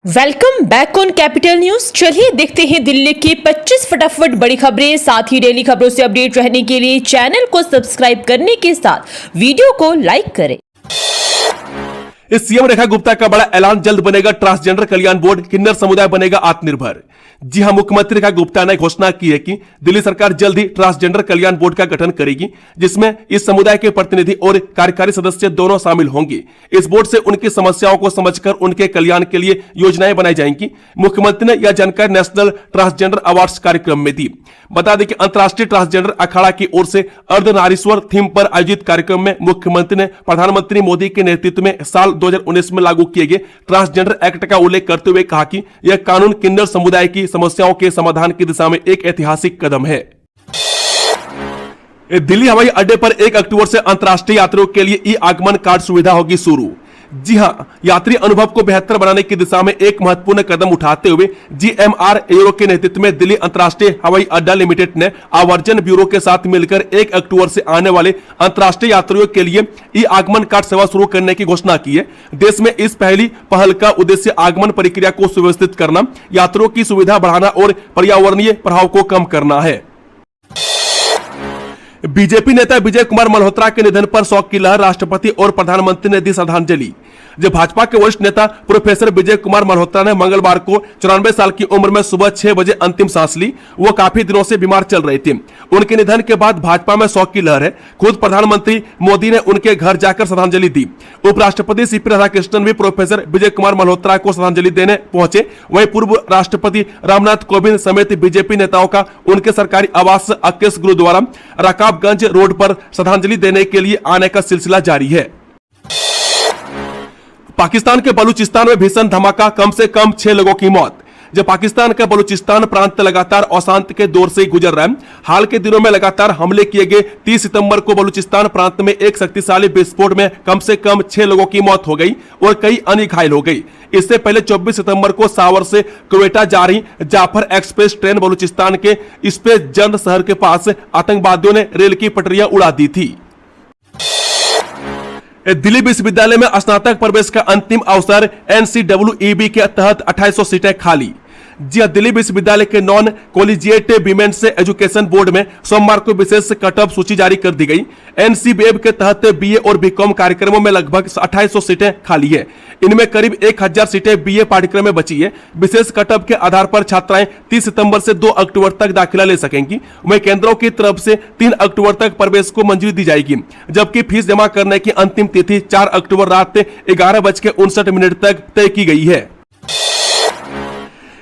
Welcome back on capital news. चलिए देखते हैं दिल्ली की 25 फटाफट बड़ी खबरें। साथ ही डेली खबरों से अपडेट रहने के लिए चैनल को सब्सक्राइब करने के साथ वीडियो को लाइक करें। इस सीएम रेखा गुप्ता का बड़ा ऐलान, जल्द बनेगा ट्रांसजेंडर कल्याण बोर्ड, किन्नर समुदाय बनेगा आत्मनिर्भर। जी हां, मुख्यमंत्री रेखा गुप्ता ने घोषणा की है कि दिल्ली सरकार जल्द ही ट्रांसजेंडर कल्याण बोर्ड का गठन करेगी, जिसमें इस समुदाय के प्रतिनिधि और कार्यकारी सदस्य दोनों शामिल होंगे। इस बोर्ड से उनकी समस्याओं को समझकर उनके कल्याण के लिए योजनाएं बनाई जाएंगी। मुख्यमंत्री ने यह जानकारी नेशनल ट्रांसजेंडर अवार्ड्स कार्यक्रम में दी। बता दें कि अंतर्राष्ट्रीय ट्रांसजेंडर अखाड़ा की ओर से अर्धनारीश्वर थीम पर आयोजित कार्यक्रम में मुख्यमंत्री ने प्रधानमंत्री मोदी के नेतृत्व में साल 2019 में लागू किए गए ट्रांसजेंडर एक्ट का उल्लेख करते हुए कहा कि यह कानून किन्नर समुदाय की समस्याओं के समाधान की दिशा में एक ऐतिहासिक कदम है। दिल्ली हवाई अड्डे पर 1 अक्टूबर से अंतर्राष्ट्रीय यात्रियों के लिए ई आगमन कार्ड सुविधा होगी शुरू। जी हां, यात्री अनुभव को बेहतर बनाने की दिशा में एक महत्वपूर्ण कदम उठाते हुए GMR एरो के नेतृत्व में दिल्ली अंतर्राष्ट्रीय हवाई अड्डा लिमिटेड ने आवर्जन ब्यूरो के साथ मिलकर 1 अक्टूबर से आने वाले अंतर्राष्ट्रीय यात्रियों के लिए ई आगमन कार्ड सेवा शुरू करने की घोषणा की है। देश में इस पहली पहल का उद्देश्य आगमन प्रक्रिया को सुव्यवस्थित करना, यात्रियों की सुविधा बढ़ाना और पर्यावरणीय प्रभाव को कम करना है। बीजेपी नेता विजय कुमार मल्होत्रा के निधन पर शोक की लहर, राष्ट्रपति और प्रधानमंत्री ने दी श्रद्धांजलि। जब भाजपा के वरिष्ठ नेता प्रोफेसर विजय कुमार मल्होत्रा ने मंगलवार को 94 साल की उम्र में सुबह 6 बजे अंतिम सांस ली। वो काफी दिनों से बीमार चल रहे थे। उनके निधन के बाद भाजपा में शोक की लहर है। खुद प्रधानमंत्री मोदी ने उनके घर जाकर श्रद्धांजलि दी। उपराष्ट्रपति CP राधाकृष्णन भी प्रोफेसर विजय कुमार मल्होत्रा को श्रद्धांजलि देने पहुंचे। वहीं पूर्व राष्ट्रपति रामनाथ कोविंद समेत बीजेपी नेताओं का उनके सरकारी आवास अक्केस गुरुद्वारा रकाबगंज रोड पर श्रद्धांजलि देने के लिए आने का सिलसिला जारी है। पाकिस्तान के बलूचिस्तान में भीषण धमाका, कम से कम 6 लोगों की मौत। जब पाकिस्तान का बलूचिस्तान प्रांत लगातार अशांति के दौर से गुजर रहा है, हाल के दिनों में लगातार हमले किए गए 30 सितंबर को बलूचिस्तान प्रांत में एक शक्तिशाली विस्फोट में कम से कम 6 लोगों की मौत हो गई और कई अन्य घायल हो गई। इससे पहले 24 सितंबर को सावर से क्वेटा जा रही जाफर एक्सप्रेस ट्रेन बलूचिस्तान के स्पेसजंद शहर के पास आतंकवादियों ने रेल की पटरियां उड़ा दी थी। दिल्ली विश्वविद्यालय में स्नातक प्रवेश का अंतिम अवसर, NCEEB के तहत 2800 सीटें खाली। जी हां, दिल्ली विश्वविद्यालय के non collegiate women's education board में सोमवार को विशेष कटऑफ सूची जारी कर दी गई। NCEEB के तहत BA और BCom कार्यक्रमों में लगभग 2800 सीटें खाली है। इनमें करीब 1000 सीटें BA पाठ्यक्रम में बची है। विशेष कटऑफ के आधार पर छात्राएं 30 सितंबर से 2 अक्टूबर तक दाखिला ले सकेंगी। वहीं केंद्रों की तरफ से 3 अक्टूबर तक प्रवेश को मंजूरी दी जाएगी, जबकि फीस जमा करने की अंतिम तिथि 4 अक्टूबर रात 11:59 तक तय की गई है।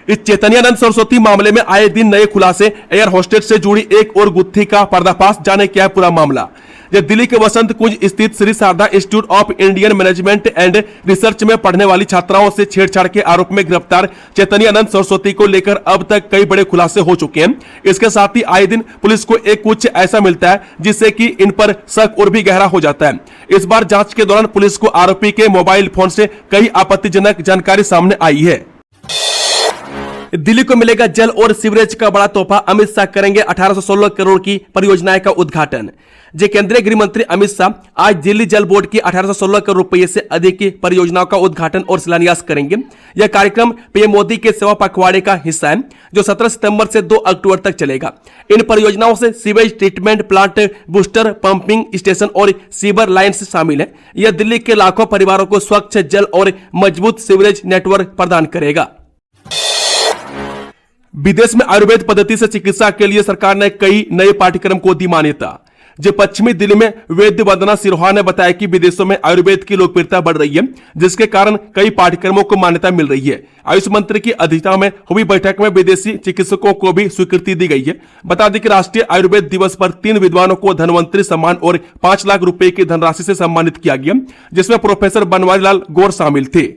इस चैतन्यानंद सरस्वती मामले में आए दिन नए खुलासे, एयर होस्टेस से जुड़ी एक और गुत्थी का पर्दाफाश, जाने क्या है पूरा मामला। जब दिल्ली के वसंत कुंज स्थित Shri Sharda institute of Indian management and research में पढ़ने वाली छात्राओं से छेड़छाड़ के आरोप में गिरफ्तार चैतन्यानंद सरस्वती को लेकर अब तक कई बड़े खुलासे हो चुके हैं। इसके साथ ही आए दिन पुलिस को एक कुछ ऐसा मिलता है जिससे कि इन पर शक और भी गहरा हो जाता है। इस बार जांच के दौरान पुलिस को आरोपी के मोबाइल फोन से कई आपत्तिजनक जानकारी सामने आई है। दिल्ली को मिलेगा जल और सीवरेज का बड़ा तोहफा, अमित शाह करेंगे 1816 करोड़ की परियोजनाएं का उद्घाटन। जे केंद्रीय गृह मंत्री अमित शाह आज दिल्ली जल बोर्ड की 1816 करोड़ रुपए से अधिक की परियोजनाओं का उद्घाटन और शिलान्यास करेंगे। यह कार्यक्रम पीएम मोदी के सेवा पखवाड़े का हिस्सा है, जो 17 सितंबर से 2 अक्टूबर तक चलेगा। इन परियोजनाओं से sewage treatment plant, booster pumping station और सीवर लाइन्स शामिल है। यह दिल्ली के लाखों परिवारों को स्वच्छ जल और मजबूत सीवरेज नेटवर्क प्रदान करेगा। विदेश में आयुर्वेद पद्धति से चिकित्सा के लिए सरकार ने कई नए पाठ्यक्रम को दी मान्यता। जो पश्चिमी दिल्ली में वैद्य वंदना सिरोहा ने बताया कि विदेशों में आयुर्वेद की लोकप्रियता बढ़ रही है, जिसके कारण कई पाठ्यक्रमों को मान्यता मिल रही है। आयुष मंत्री की अध्यक्षता में हुई बैठक में विदेशी चिकित्सकों को भी स्वीकृति दी गई है। बता दें कि राष्ट्रीय आयुर्वेद दिवस पर 3 विद्वानों को धनवंतरी सम्मान और 5 लाख रुपए की धनराशि से सम्मानित किया गया, जिसमें प्रोफेसर बनवारी लाल गौर शामिल थे।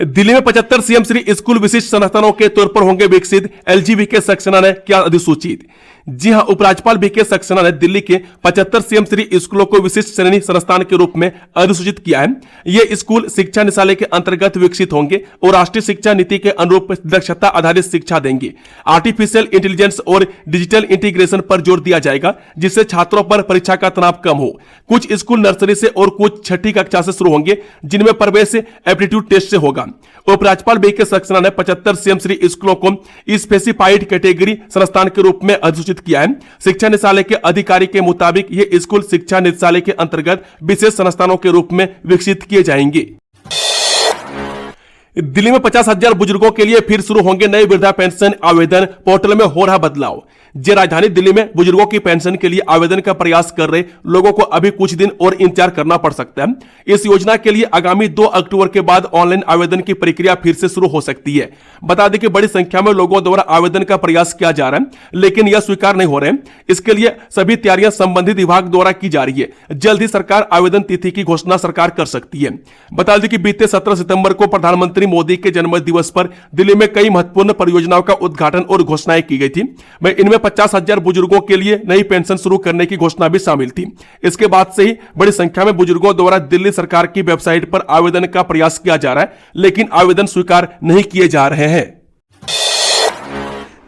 दिल्ली में 75 सीएम श्री स्कूल विशिष्ट संस्थानों के तौर पर होंगे विकसित, LGV के सक्सेना ने किया अधिसूचित। जी हां, उपराज्यपाल बीके सक्सेना ने दिल्ली के 75 सीएम श्री स्कूलों को विशिष्ट श्रेणी संस्थान के रूप में अधिसूचित किया है। ये स्कूल शिक्षा निदेशालय के अंतर्गत विकसित होंगे और राष्ट्रीय शिक्षा नीति के अनुरूप दक्षता आधारित शिक्षा देंगे। आर्टिफिशियल इंटेलिजेंस और डिजिटल इंटीग्रेशन पर जोर दिया जाएगा, जिससे छात्रों पर परीक्षा का तनाव कम हो। कुछ स्कूल नर्सरी से और कुछ छठी कक्षा से शुरू होंगे, जिनमें प्रवेश एप्टीट्यूड टेस्ट से होगा। उपराज्यपाल बीके सक्सेना ने 75 सीएम श्री स्कूलों को स्पेसिफाइड कैटेगरी संस्थान के रूप में अधिसूचित किया है। शिक्षा निदेशालय के अधिकारी के मुताबिक ये स्कूल शिक्षा निदेशालय के अंतर्गत विशेष संस्थानों के रूप में विकसित किए जाएंगे। दिल्ली में 50,000 बुजुर्गों के लिए फिर शुरू होंगे नए वृद्धा पेंशन आवेदन, पोर्टल में हो रहा बदलाव। जे राजधानी दिल्ली में बुजुर्गों की पेंशन के लिए आवेदन का प्रयास कर रहे लोगों को अभी कुछ दिन और इंतजार करना पड़ सकता है। इस योजना के लिए आगामी 2 अक्टूबर के बाद ऑनलाइन आवेदन की प्रक्रिया फिर से शुरू हो सकती है। बता दें कि बड़ी संख्या में लोगों द्वारा आवेदन का प्रयास किया जा रहा है, लेकिन यह स्वीकार नहीं हो रहे हैं। इसके लिए सभी तैयारियां संबंधित विभाग द्वारा की जा रही है। जल्द ही सरकार आवेदन तिथि की घोषणा सरकार कर सकती है। बता दें कि बीते 17 सितंबर को प्रधानमंत्री मोदी के जन्म दिवस पर दिल्ली में कई महत्वपूर्ण परियोजनाओं का उद्घाटन और घोषणाएं की गई थी। इनमें 50,000 बुजुर्गों के लिए नई पेंशन शुरू करने की घोषणा भी शामिल थी। इसके बाद से ही बड़ी संख्या में बुजुर्गों द्वारा दिल्ली सरकार की वेबसाइट पर आवेदन का प्रयास किया जा रहा है, लेकिन आवेदन स्वीकार नहीं किए जा रहे हैं।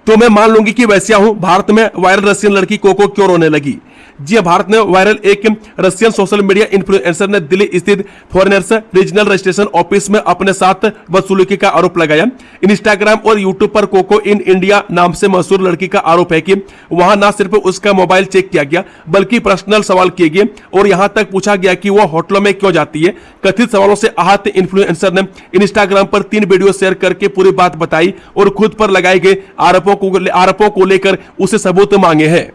तो मैं मान लूंगी कि वैसा हूं, भारत में वायरल रशियन लड़की कोको क्यों रोने लगी। जी भारत में वायरल एक रशियन सोशल मीडिया इन्फ्लुएंसर ने दिल्ली स्थित फॉरेनर्स रीजनल रजिस्ट्रेशन ऑफिस में अपने साथ बदसलूकी का आरोप लगाया। इंस्टाग्राम और यूट्यूब पर कोको इन इंडिया नाम से मशहूर लड़की का आरोप है कि वहां न सिर्फ उसका मोबाइल चेक किया गया, बल्कि पर्सनल सवाल किए गए और यहां तक पूछा गया कि वह होटलों में क्यों जाती है। कथित सवालों से आहत इन्फ्लुएंसर ने इंस्टाग्राम पर 3 वीडियो शेयर करके पूरी बात बताई और खुद पर लगाए गए आरोपों को लेकर उसे सबूत मांगे हैं।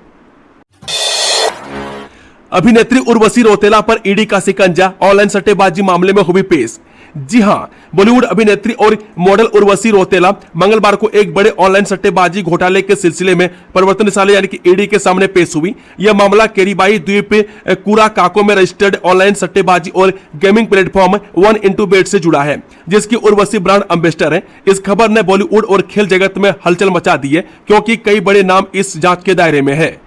अभिनेत्री उर्वशी रौतेला पर ईडी का शिकंजा, ऑनलाइन सट्टेबाजी मामले में हुई पेश। जी हां, बॉलीवुड अभिनेत्री और मॉडल उर्वशी रौतेला मंगलवार को एक बड़े ऑनलाइन सट्टेबाजी घोटाले के सिलसिले में प्रवर्तन निदेशालय यानी कि ईडी के सामने पेश हुई। यह मामला केरीबाई द्वीप कुराकाको में रजिस्टर्ड ऑनलाइन सट्टेबाजी और गेमिंग प्लेटफॉर्म 1xBet से जुड़ा है, जिसकी उर्वशी ब्रांड एम्बेसडर है। इस खबर ने बॉलीवुड और खेल जगत में हलचल मचा दी है, क्योंकि कई बड़े नाम इस जांच के दायरे में है।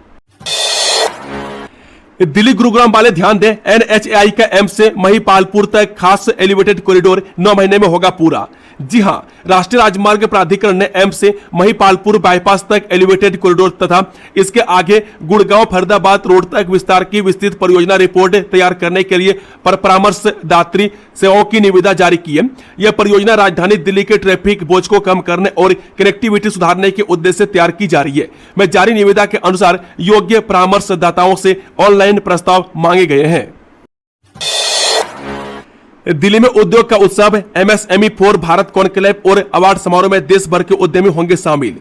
दिल्ली गुरुग्राम वाले ध्यान दें, NHAI का एम्स से महिपालपुर तक खास एलिवेटेड कॉरिडोर 9 महीने में होगा पूरा। जी हां, राष्ट्रीय राजमार्ग प्राधिकरण ने एम्स से महिपालपुर बाईपास तक एलिवेटेड कॉरिडोर तथा इसके आगे गुड़गांव फरीदाबाद रोड तक विस्तार की विस्तृत परियोजना रिपोर्ट तैयार करने के लिए परामर्शदात्री सेवाओं की निविदा जारी की है। यह परियोजना राजधानी दिल्ली के ट्रैफिक बोझ को कम करने और कनेक्टिविटी सुधारने के उद्देश्य से तैयार की जा रही है। जारी निविदा के अनुसार योग्य परामर्शदाताओं से ऑनलाइन प्रस्ताव मांगे गए हैं। दिल्ली में उद्योग का उत्सव MSME फॉर भारत कॉन्क्लेव और अवार्ड समारोह में देश भर के उद्यमी होंगे शामिल।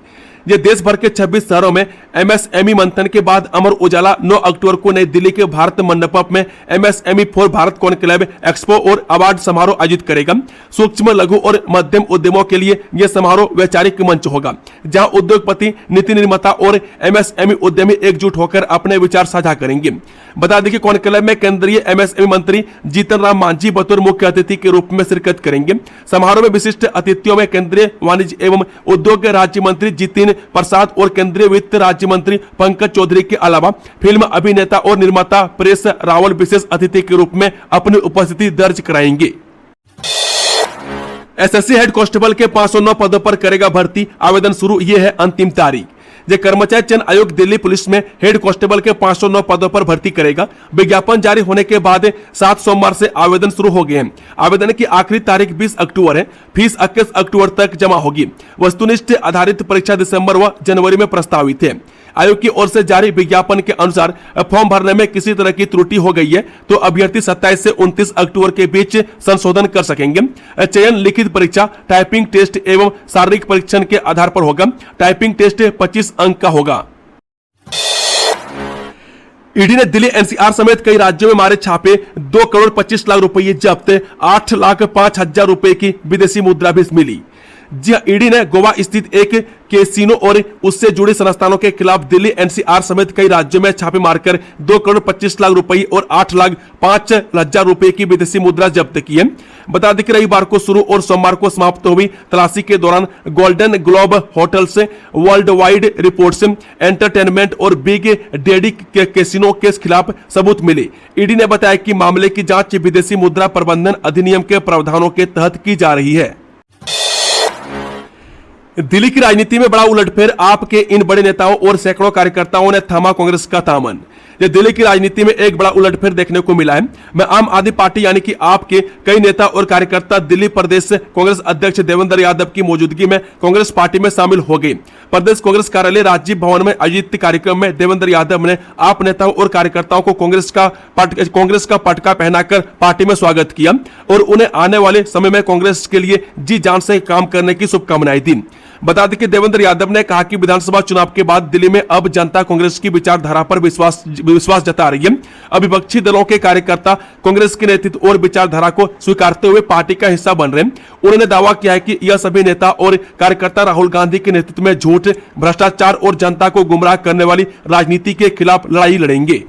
ये देश भर के 26 शहरों में MSME मंथन के बाद अमर उजाला 9 अक्टूबर को नई दिल्ली के भारत मंडपम में MSME for Bharat conclave expo और अवार्ड समारोह आयोजित करेगा। सूक्ष्म, लघु और मध्यम उद्यमों के लिए यह समारोह वैचारिक मंच होगा, जहां उद्योगपति, नीति निर्माता और MSME उद्यमी एकजुट होकर अपने विचार साझा करेंगे। बता दें कि कॉन्क्लेव में केंद्रीय MSME मंत्री जीतन राम मांझी बतौर मुख्य अतिथि के रूप में शिरकत करेंगे। समारोह में विशिष्ट अतिथियों में केंद्रीय वाणिज्य एवं उद्योग राज्य मंत्री जितिन प्रसाद और केंद्रीय वित्त राज्य मंत्री पंकज चौधरी के अलावा फिल्म अभिनेता और निर्माता प्रेस रावल विशेष अतिथि के रूप में अपनी उपस्थिति दर्ज कराएंगे। SSC हेड कांस्टेबल के 509 पदों पर करेगा भर्ती, आवेदन शुरू, ये है अंतिम तारीख। कर्मचारी चयन आयोग दिल्ली पुलिस में हेड कांस्टेबल के 509 पदों पर भर्ती करेगा। विज्ञापन जारी होने के बाद 7 सोमवार से आवेदन शुरू हो गए हैं। आवेदन की आखिरी तारीख 20 अक्टूबर है। फीस 21 अक्टूबर तक जमा होगी। वस्तुनिष्ठ आधारित परीक्षा दिसंबर व जनवरी में प्रस्तावित है। आयोग की ओर से जारी विज्ञापन के अनुसार फॉर्म भरने में किसी तरह की त्रुटि हो गई है तो अभ्यर्थी 27 से 29 अक्टूबर के बीच संशोधन कर सकेंगे। चयन लिखित परीक्षा, टाइपिंग टेस्ट एवं शारीरिक परीक्षण के आधार पर होगा। टाइपिंग टेस्ट 25 अंक का होगा। ईडी ने दिल्ली NCR समेत कई राज्यों में मारे छापे, 2 करोड़ 25 लाख रुपए जब्त, 8,05,000 रुपए की विदेशी मुद्रा भी मिली। जी हां, ईडी ने गोवा स्थित एक कैसीनो और उससे जुड़े संस्थानों के खिलाफ दिल्ली एनसीआर समेत कई राज्यों में छापे मारकर 2 करोड़ 25 लाख रुपए और 8,05,000 रुपए की विदेशी मुद्रा जब्त की है। बता दें कि रविवार को शुरू और सोमवार को समाप्त हुई तलाशी के दौरान golden globe hotels, world wide reports, entertainment और बिग डैडी के कैसीनो के खिलाफ सबूत मिले। ईडी ने बताया कि मामले की जांच विदेशी मुद्रा प्रबंधन अधिनियम के प्रावधानों के तहत की जा रही है। दिल्ली की राजनीति में बड़ा उलटफेर, आपके इन बड़े नेताओं और सैकड़ों कार्यकर्ताओं ने थामा कांग्रेस का दामन। दिल्ली की राजनीति में एक बड़ा उलटफेर देखने को मिला है। मैं आम आदमी पार्टी यानी कि आपके कई नेता और कार्यकर्ता दिल्ली प्रदेश कांग्रेस अध्यक्ष देवेंद्र यादव की मौजूदगी में कांग्रेस पार्टी में शामिल हो गए। प्रदेश कांग्रेस कार्यालय राजीव भवन में आयोजित कार्यक्रम में देवेंद्र यादव ने आप नेताओं और कार्यकर्ताओं को कांग्रेस का पटका पहनाकर पार्टी में स्वागत किया और उन्हें आने वाले समय में कांग्रेस के लिए जी जान से काम करने की शुभकामनाएं दी। बता दें कि देवेंद्र यादव ने कहा कि विधानसभा चुनाव के बाद दिल्ली में अब जनता कांग्रेस की विचारधारा पर विश्वास जता रही है। अब विपक्षी दलों के कार्यकर्ता कांग्रेस के नेतृत्व और विचारधारा को स्वीकारते हुए पार्टी का हिस्सा बन रहे हैं। उन्होंने दावा किया है कि यह सभी नेता और कार्यकर्ता राहुल गांधी के नेतृत्व में झूठ, भ्रष्टाचार और जनता को गुमराह करने वाली राजनीति के खिलाफ लड़ाई लड़ेंगे।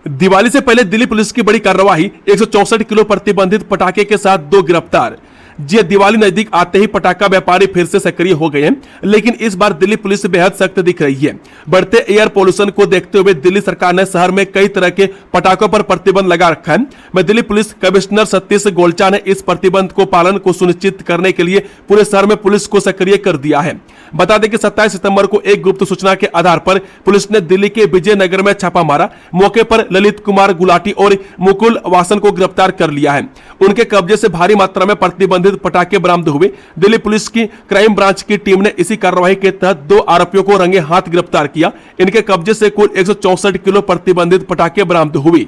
दिवाली से पहले दिल्ली पुलिस की बड़ी कार्रवाई, 164 किलो प्रतिबंधित पटाखे के साथ 2 गिरफ्तार। जी, दिवाली नजदीक आते ही पटाखा व्यापारी फिर से सक्रिय हो गए हैं, लेकिन इस बार दिल्ली पुलिस बेहद सख्त दिख रही है। बढ़ते एयर पोल्यूशन को देखते हुए दिल्ली सरकार ने शहर में कई तरह के पटाखों पर प्रतिबंध लगा रखा है। मैं दिल्ली पुलिस कमिश्नर सतीश गोलचा ने इस प्रतिबंध को पालन को सुनिश्चित करने के लिए पूरे शहर में पुलिस को सक्रिय कर दिया है। बता दें कि 27 सितंबर को एक गुप्त सूचना के आधार पर पुलिस ने दिल्ली के विजयनगर में छापा मारा। मौके पर ललित कुमार गुलाटी और मुकुल वासन को गिरफ्तार कर लिया है। उनके कब्जे से भारी मात्रा में प्रतिबंधित पटाखे बरामद हुए। दिल्ली पुलिस की क्राइम ब्रांच की टीम ने इसी कार्रवाई के तहत 2 आरोपियों को रंगे हाथ गिरफ्तार किया। इनके कब्जे से कुल 164 किलो प्रतिबंधित पटाखे बरामद हुए।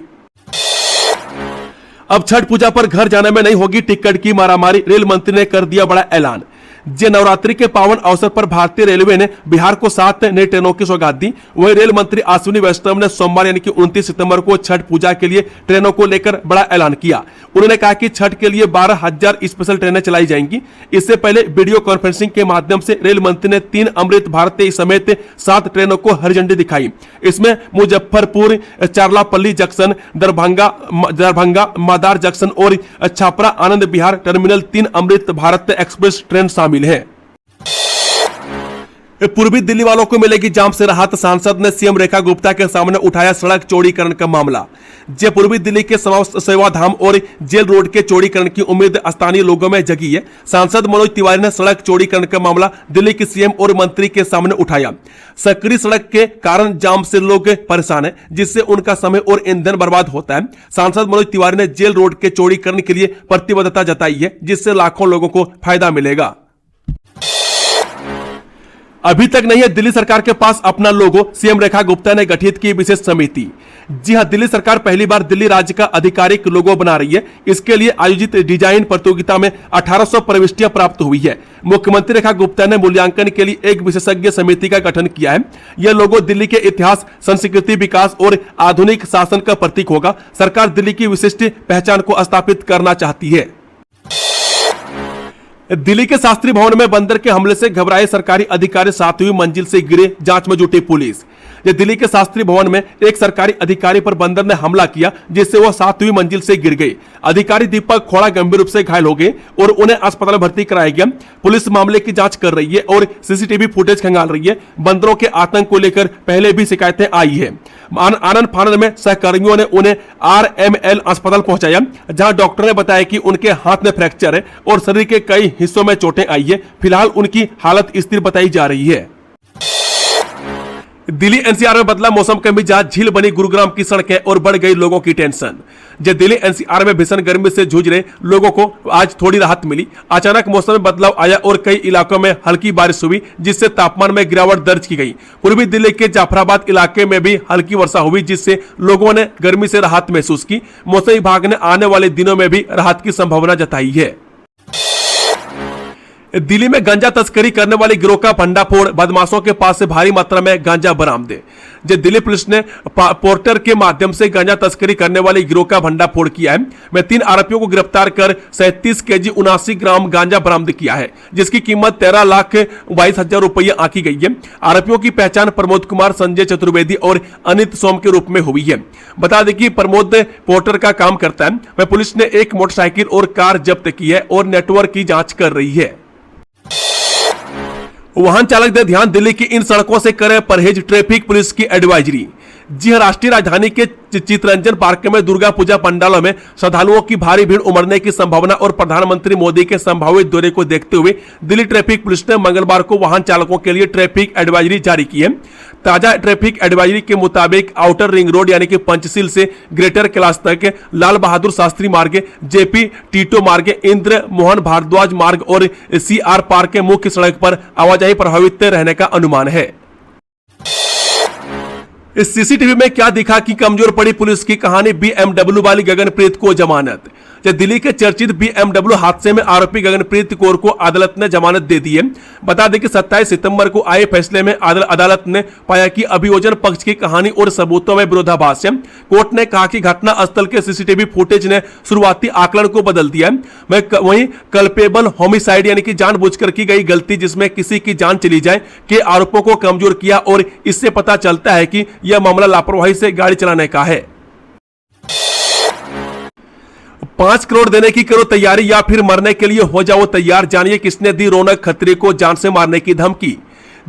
अब छठ पूजा पर घर जाने में नहीं होगी टिकट की मारामारी, रेल मंत्री ने कर दिया बड़ा ऐलान। जे नवरात्रि के पावन अवसर पर भारतीय रेलवे ने बिहार को 7 नई ट्रेनों की सौगात दी। वहीं रेल मंत्री अश्विनी वैष्णव ने सोमवार यानी कि 29 सितंबर को छठ पूजा के लिए ट्रेनों को लेकर बड़ा ऐलान किया। उन्होंने कहा कि छठ के लिए 12,000 स्पेशल ट्रेनें चलाई जाएंगी। इससे पहले वीडियो कॉन्फ्रेंसिंग के माध्यम से रेल मंत्री ने 3 अमृत भारती समेत 7 ट्रेनों को हरी झंडी दिखाई। इसमें मुजफ्फरपुर चारलापल्ली जंक्शन, दरभंगा मादार जंक्शन और Chapra Anand Vihar terminal 3 Amrit Bharat express train शामिल है। पूर्वी दिल्ली वालों को मिलेगी जाम से राहत, सांसद ने सीएम रेखा गुप्ता के सामने उठाया सड़क चौड़ीकरण का मामला। जे पूर्वी दिल्ली के सेवाधाम और जेल रोड के चौड़ीकरण की उम्मीद स्थानीय लोगों में जगी है। सांसद मनोज तिवारी ने सड़क चौड़ीकरण का मामला दिल्ली के सीएम और मंत्री के सामने उठाया। सकरी सड़क के कारण जाम से लोग परेशान हैं, जिससे उनका समय और ईंधन बर्बाद होता है। सांसद मनोज तिवारी ने जेल रोड के चौड़ीकरण के लिए प्रतिबद्धता जताई है, जिससे लाखों लोगों को फायदा मिलेगा। अभी तक नहीं है दिल्ली सरकार के पास अपना लोगो, सीएम रेखा गुप्ता ने गठित की विशेष समिति। जी हां, दिल्ली सरकार पहली बार दिल्ली राज्य का आधिकारिक लोगो बना रही है। इसके लिए आयोजित डिजाइन प्रतियोगिता में 1800 प्रविष्टियां प्राप्त हुई है। मुख्यमंत्री रेखा गुप्ता ने मूल्यांकन के लिए एक विशेषज्ञ समिति का गठन किया है। यह लोगो दिल्ली के इतिहास, संस्कृति, विकास और आधुनिक शासन का प्रतीक होगा। सरकार दिल्ली की विशिष्ट पहचान को स्थापित करना चाहती है। दिल्ली के शास्त्री भवन में बंदर के हमले से घबराए सरकारी अधिकारी 7वीं मंजिल से गिरे, जांच में जुटी पुलिस। दिल्ली के शास्त्री भवन में एक सरकारी अधिकारी पर बंदर ने हमला किया, जिससे वह 7वीं मंजिल से गिर गए। अधिकारी दीपक खोड़ा गंभीर रूप से घायल हो गए और उन्हें अस्पताल में भर्ती कराया गया। पुलिस मामले की जांच कर रही है और सीसीटीवी फुटेज खंगाल रही है। बंदरों के आतंक को लेकर पहले भी शिकायतें आई है। आनंद फानंद में सहकर्मियों ने उन्हें RML अस्पताल पहुंचाया, जहां डॉक्टर ने बताया कि उनके हाथ में फ्रैक्चर है और शरीर के कई हिस्सों में चोटें आई है। फिलहाल उनकी हालत स्थिर बताई जा रही है। दिल्ली एनसीआर में बदला मौसम का मिजाज, झील बनी गुरुग्राम की सड़कें और बढ़ गई लोगों की टेंशन। जब दिल्ली एनसीआर में भीषण गर्मी से जूझ रहे लोगों को आज थोड़ी राहत मिली। अचानक मौसम में बदलाव आया और कई इलाकों में हल्की बारिश हुई, जिससे तापमान में गिरावट दर्ज की गई। पूर्वी दिल्ली के जाफराबाद इलाके में भी हल्की वर्षा हुई, जिससे लोगों ने गर्मी से राहत महसूस की। मौसम विभाग ने आने वाले दिनों में भी राहत की संभावना जताई है। दिल्ली में गांजा तस्करी करने वाले गिरोह का भंडाफोड़, बदमाशों के पास से भारी मात्रा में गांजा बरामद। जो दिल्ली पुलिस ने पोर्टर के माध्यम से गांजा तस्करी करने वाले गिरोह का भंडाफोड़ किया है। में 3 आरोपियों को गिरफ्तार कर 37 केजी 79 ग्राम गांजा बरामद किया है, जिसकी कीमत 13,22,000 रुपये आंकी गई है। आरोपियों की पहचान प्रमोद कुमार, संजय चतुर्वेदी और अनित सोम के रूप में हुई है। बता दें कि प्रमोद पोर्टर का काम करता है। वह पुलिस ने एक मोटरसाइकिल और कार जब्त की है और नेटवर्क की जांच कर रही है। वाहन चालक दे ध्यान, दिल्ली की इन सड़कों से करें परहेज, ट्रैफिक पुलिस की एडवाइजरी। जी हां, राष्ट्रीय राजधानी के चित्तरंजन पार्क में दुर्गा पूजा पंडालों में श्रद्धालुओं की भारी भीड़ उमड़ने की संभावना और प्रधानमंत्री मोदी के संभावित दौरे को देखते हुए दिल्ली ट्रैफिक पुलिस ने मंगलवार को वाहन चालकों के लिए ट्रैफिक एडवाइजरी जारी की है। ताजा ट्रैफिक एडवाइजरी के मुताबिक आउटर रिंग रोड यानी कि पंचशील से ग्रेटर कैलाश तक, लाल बहादुर शास्त्री मार्ग, जेपी टीटो मार्ग, इंद्र मोहन भारद्वाज मार्ग और सीआर पार्क के मुख्य सड़क पर आवाजाही प्रभावित रहने का अनुमान है। इस सीसीटीवी में क्या दिखा कि कमजोर पड़ी पुलिस की कहानी, बीएमडब्ल्यू वाली गगनप्रीत को जमानत। दिल्ली के चर्चित बीएमडब्ल्यू हादसे में आरोपी गगनप्रीत कौर को अदालत ने जमानत दे दी है। बता दें कि 27 सितंबर को आए फैसले में अदालत ने पाया कि अभियोजन पक्ष की कहानी और सबूतों में विरोधाभास है। कोर्ट ने कहा कि घटना स्थल के सीसीटीवी फुटेज ने शुरुआती आकलन को बदल दिया है। वहीं कल्पेबल होमिसाइड यानी कि जानबूझकर की गई गलती जिसमें किसी की जान चली जाए के आरोपों को कमजोर किया और इससे पता चलता है कि यह मामला लापरवाही से गाड़ी चलाने का है। 5 करोड़ देने की करो तैयारी या फिर मरने के लिए हो जाओ तैयार, जानिए किसने दी रौनक खत्री को जान से मारने की धमकी।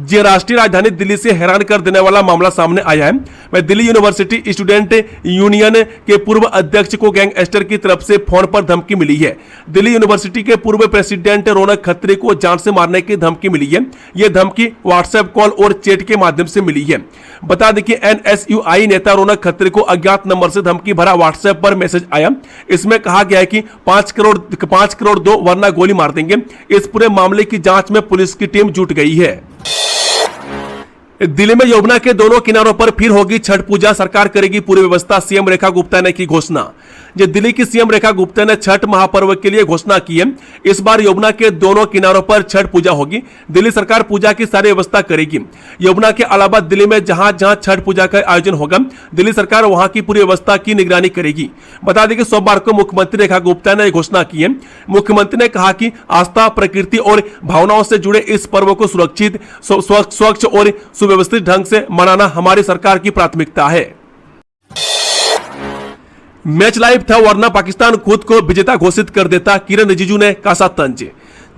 जी, राष्ट्रीय राजधानी दिल्ली से हैरान कर देने वाला मामला सामने आया है। वह दिल्ली यूनिवर्सिटी स्टूडेंट यूनियन के पूर्व अध्यक्ष को गैंगस्टर की तरफ से फोन पर धमकी मिली है। दिल्ली यूनिवर्सिटी के पूर्व प्रेसिडेंट रौनक खत्री को जान से मारने की धमकी मिली है। यह धमकी व्हाट्सएप कॉल और चैट के माध्यम से मिली है। बता दें कि एनएसयूआई नेता रौनक खत्री को अज्ञात नंबर से धमकी भरा व्हाट्सएप पर मैसेज आया। इसमें कहा गया है कि 5 करोड़ दो वरना गोली मार देंगे। इस पूरे मामले की जांच में पुलिस की टीम जुट गई है। दिल्ली में यमुना के दोनों किनारों पर फिर होगी छठ पूजा, सरकार करेगी पूरी व्यवस्था, सीएम रेखा गुप्ता ने की घोषणा। जो दिल्ली की सीएम रेखा गुप्ता ने छठ महापर्व के लिए घोषणा की है। इस बार यमुना के दोनों किनारों पर छठ पूजा होगी। दिल्ली सरकार पूजा की सारी व्यवस्था करेगी। यमुना के अलावा दिल्ली में जहां जहां छठ पूजा का आयोजन होगा, दिल्ली सरकार वहां की पूरी व्यवस्था की निगरानी करेगी। बता दें कि सोमवार को मुख्यमंत्री रेखा गुप्ता ने घोषणा की है। मुख्यमंत्री ने कहा कि आस्था, प्रकृति और भावनाओं से जुड़े इस पर्व को सुरक्षित, स्वच्छ और सुव्यवस्थित ढंग से मनाना हमारी सरकार की प्राथमिकता है। मैच लाइव था वरना पाकिस्तान खुद को विजेता घोषित कर देता, किरण रिजिजू ने कसा तंज।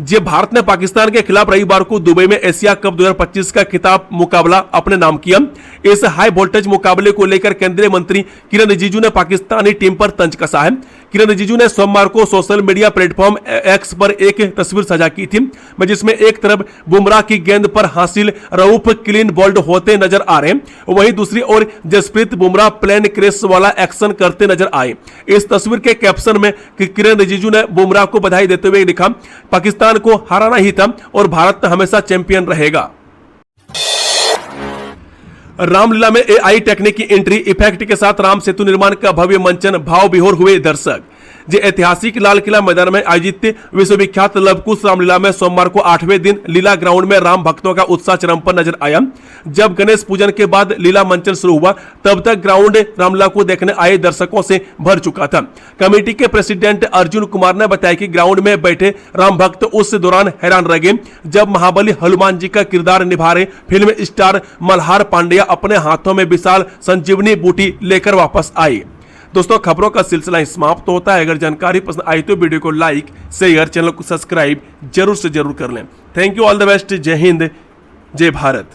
जब भारत ने पाकिस्तान के खिलाफ रविवार को दुबई में एशिया कप 2025 का खिताब मुकाबला अपने नाम किया। इस हाई वोल्टेज मुकाबले को लेकर केंद्रीय मंत्री किरण रिजिजू ने पाकिस्तानी टीम पर तंज कसा है। किरण रिजिजू ने सोमवार को सोशल मीडिया प्लेटफॉर्म एक्स पर एक तस्वीर साझा की थी, जिसमें एक तरफ बुमराह की गेंद पर हासिल रऊफ क्लीन बोल्ड होते नजर आ रहे हैं, वहीं दूसरी ओर जसप्रीत बुमराह प्लेन क्रेश वाला एक्शन करते नजर आए। इस तस्वीर के कैप्शन में किरण रिजिजू ने बुमराह को बधाई देते हुए लिखा, पाकिस्तान को हराना ही था और भारत हमेशा चैंपियन रहेगा। रामलीला में एआई टेक्निक की एंट्री, इफेक्ट के साथ राम सेतु निर्माण का भव्य मंचन, भाव विभोर हुए दर्शक। जो ऐतिहासिक लाल किला मैदान में आयोजित विश्वविख्यात लवकुश रामलीला में सोमवार को 8वें दिन लीला ग्राउंड में राम भक्तों का उत्साह चरम पर नजर आया। जब गणेश पूजन के बाद लीला मंचन शुरू हुआ, तब तक ग्राउंड रामलीला को देखने आए दर्शकों से भर चुका था। कमेटी के प्रेसिडेंट अर्जुन कुमार ने बताया कि ग्राउंड में बैठे राम भक्त उस दौरान हैरान रह गए जब महाबली हनुमान जी का किरदार निभा रहे फिल्म स्टार मल्हार पांड्या अपने हाथों में विशाल संजीवनी बूटी लेकर वापस आए। दोस्तों, खबरों का सिलसिला समाप्त होता है। अगर जानकारी पसंद आई तो वीडियो को लाइक, शेयर, चैनल को सब्सक्राइब जरूर से जरूर कर लें। Thank you, all the best. जय हिंद, जय भारत।